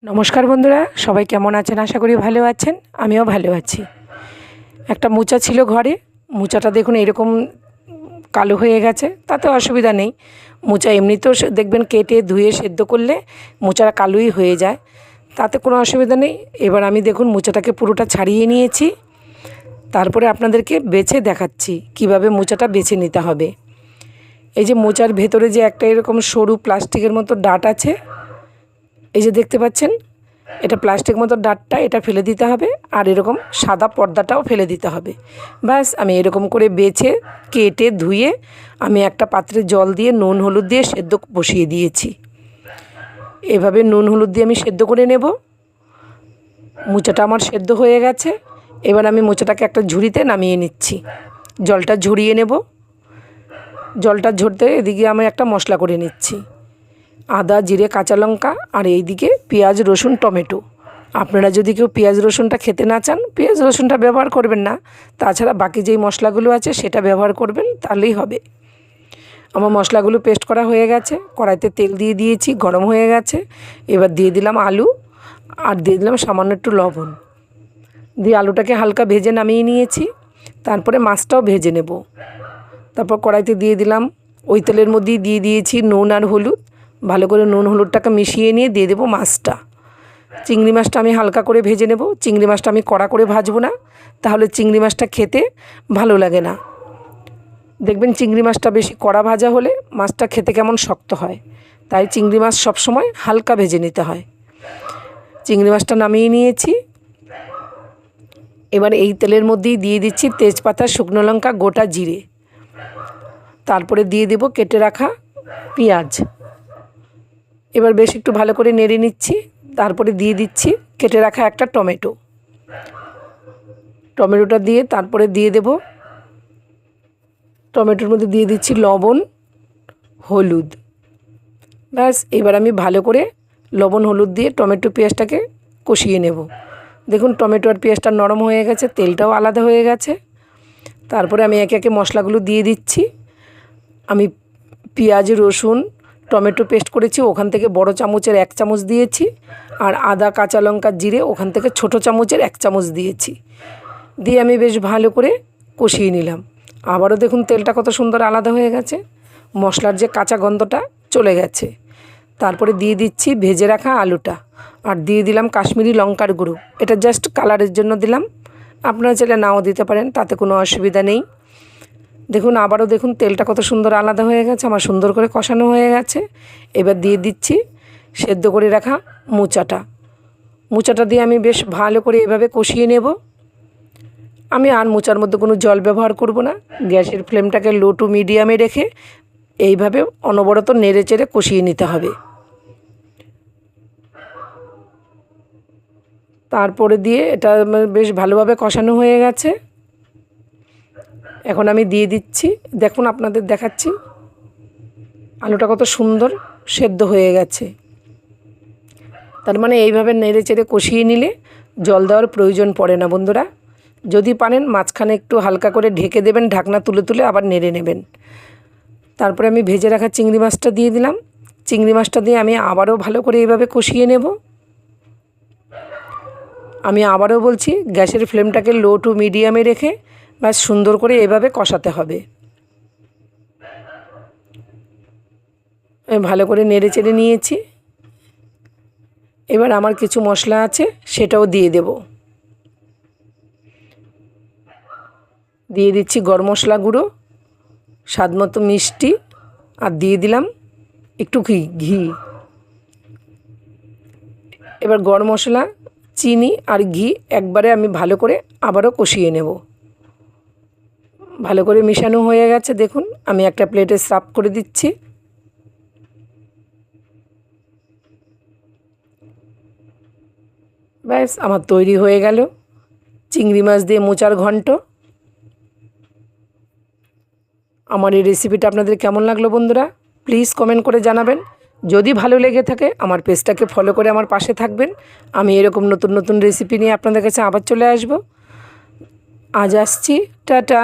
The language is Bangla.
নমস্কার বন্ধুরা, সবাই কেমন আছেন? আশা করি ভালো আছেন। আমিও ভালো আছি। একটা মোচা ছিল ঘরে। মোচাটা দেখুন এরকম কালো হয়ে গেছে, তাতে অসুবিধা নেই। মোচা এমনিতেও দেখবেন কেটে ধুয়ে সেদ্ধ করলে মোচাটা কালোই হয়ে যায়, তাতে কোনো অসুবিধা নেই। এবার আমি দেখুন মোচাটাকে পুরোটা ছাড়িয়ে নিয়েছি। তারপরে আপনাদেরকে বেছে দেখাচ্ছি কিভাবে মোচাটা বেছে নিতে হবে। এই যে মোচার ভেতরে যে একটা এরকম সরু প্লাস্টিকের মতো ডাঁট আছে, এই যে দেখতে পাচ্ছেন, এটা প্লাস্টিক মতো ডাঁটটা এটা ফেলে দিতে হবে, আর এরকম সাদা পর্দাটাও ফেলে দিতে হবে। ব্যাস, আমি এরকম করে বেছে কেটে ধুয়ে আমি একটা পাত্রে জল দিয়ে নুন হলুদ দিয়ে সেদ্ধ বসিয়ে দিয়েছি। এভাবে নুন হলুদ দিয়ে আমি সেদ্ধ করে নেব। মোচাটা আমার সেদ্ধ হয়ে গেছে। এবার আমি মোচাটাকে একটা ঝুড়িতে নামিয়ে নিচ্ছি। জলটা ঝরিয়ে নেব। জলটা ঝরতে এদিকে আমি একটা মশলা করে নিচ্ছি। আদা, জিরে, কাঁচা লঙ্কা, আর এইদিকে পেঁয়াজ, রসুন, টমেটো। আপনারা যদি কেউ পেঁয়াজ রসুনটা খেতে না চান, পেঁয়াজ রসুনটা ব্যবহার করবেন না। তাছাড়া বাকি যেই মশলাগুলো আছে সেটা ব্যবহার করবেন, তাহলেই হবে। আমার মশলাগুলো পেস্ট করা হয়ে গেছে। কড়াইতে তেল দিয়ে দিয়েছি, গরম হয়ে গেছে। এবার দিয়ে দিলাম আলু, আর দিয়ে দিলাম সামান্য একটু লবণ। দিয়ে আলুটাকে হালকা ভেজে নামিয়ে নিয়েছি। তারপরে মাছটাও ভেজে নেব। তারপর কড়াইতে দিয়ে দিলাম, ওই তেলের মধ্যেই দিয়ে দিয়েছি নুন আর হলুদ। ভালো করে নুন হলুদটাকে মিশিয়ে নিয়ে দিয়ে দেবো মাছটা। চিংড়ি মাছটা আমি হালকা করে ভেজে নেব। চিংড়ি মাছটা আমি কড়া করে ভাজবো না, তাহলে চিংড়ি মাছটা খেতে ভালো লাগে না। দেখবেন চিংড়ি মাছটা বেশি কড়া ভাজা হলে মাছটা খেতে কেমন শক্ত হয়। তাই চিংড়ি মাছ সবসময় হালকা ভেজে নিতে হয়। চিংড়ি মাছটা নামিয়ে নিয়েছি। এবার এই তেলের মধ্যেই দিয়ে দিচ্ছি তেজপাতা, শুকনো লঙ্কা, গোটা জিরে। তারপরে দিয়ে দেব কেটে রাখা পেঁয়াজ। এবার বেশ একটু ভালো করে নেড়ে নিচ্ছি। তারপরে দিয়ে দিচ্ছি কেটে রাখা একটা টমেটো। টমেটোটা দিয়ে তারপরে দিয়ে দেব, টমেটোর মধ্যে দিয়ে দিচ্ছি লবণ, হলুদ। ব্যাস, এবার আমি ভালো করে লবণ হলুদ দিয়ে টমেটো পেঁয়াজটাকে কষিয়ে নেব। দেখুন টমেটো আর পেঁয়াজটা নরম হয়ে গেছে, তেলটাও আলাদা হয়ে গেছে। তারপরে আমি একে একে মশলাগুলো দিয়ে দিচ্ছি। আমি পেঁয়াজ, রসুন, টমেটো পেস্ট করেছি, ওখান থেকে বড় চামচের 1 চামচ দিয়েছি। আর আদা, কাঁচা লঙ্কা, জিরে ওখান থেকে ছোট চামচের 1 চামচ দিয়েছি। দিয়ে আমি বেশ ভালো করে কষিয়ে নিলাম। আবারও দেখুন তেলটা কত সুন্দর আলাদা হয়ে গেছে, মশলার যে কাঁচা গন্ধটা চলে গেছে। তারপরে দিয়ে দিচ্ছি ভেজে রাখা আলুটা, আর দিয়ে দিলাম কাশ্মীরি লঙ্কার গুঁড়ো। এটা জাস্ট কালারের জন্য দিলাম, আপনারা চাইলে নাও দিতে পারেন, তাতে কোনো অসুবিধা নেই। দেখুন আবারও দেখুন তেলটা কত সুন্দর আলাদা হয়ে গেছে, আমার সুন্দর করে কষানো হয়ে গেছে। এবার দিয়ে দিচ্ছি সেদ্ধ করে রাখা মোচাটা দিয়ে আমি বেশ ভালো করে এভাবে কষিয়ে নেব। আমি আর মোচার মধ্যে কোনো জল ব্যবহার করব না। গ্যাসের ফ্লেমটাকে লো টু মিডিয়ামে রেখে এইভাবে অনবরত নেড়ে চেড়ে কষিয়ে নিতে হবে। তারপরে দিয়ে এটা বেশ ভালোভাবে কষানো হয়ে গেছে। এখন আমি দিয়ে দিচ্ছি, দেখুন আপনাদের দেখাচ্ছি আলুটা কত সুন্দর সেদ্ধ হয়ে গেছে। তার মানে এইভাবে নেড়ে চেড়ে কষিয়ে নিলে জল দেওয়ার প্রয়োজন পড়ে না বন্ধুরা। যদি পারেন মাঝখানে একটু হালকা করে ঢেকে দেবেন, ঢাকনা তুলে তুলে আবার নেড়ে নেবেন। তারপরে আমি ভেজে রাখা চিংড়ি মাছটা দিয়ে দিলাম। চিংড়ি মাছটা দিয়ে আমি আবারও ভালো করে এইভাবে কষিয়ে নেব। আমি আবারও বলছি, গ্যাসের ফ্লেমটাকে লো টু মিডিয়ামে রেখে ব্যাস সুন্দর করে এভাবে কষাতে হবে। আমি ভালো করে নেড়ে চেড়ে নিয়েছি। এবার আমার কিছু মশলা আছে সেটাও দিয়ে দেব। দিয়ে দিচ্ছি গরম মশলা গুঁড়ো, স্বাদমতো মিষ্টি, আর দিয়ে দিলাম একটু ঘি। এবার গরম মশলা, চিনি আর ঘি একবারে আমি ভালো করে আবারও কষিয়ে নেব। ভালো করে মিশানো হয়ে গেছে, দেখুন আমি একটা প্লেটে সার্ভ করে দিচ্ছি। ব্যাস, আমার তৈরি হয়ে গেল চিংড়ি মাছ দিয়ে মোচার ঘন্ট। আমার এই রেসিপিটা আপনাদের কেমন লাগলো বন্ধুরা, প্লিজ কমেন্ট করে জানাবেন। যদি ভালো লেগে থাকে আমার পেজটাকে ফলো করে আমার পাশে থাকবেন। আমি এরকম নতুন নতুন রেসিপি নিয়ে আপনাদের কাছে আবার চলে আসব। আজ আসছি, টাটা।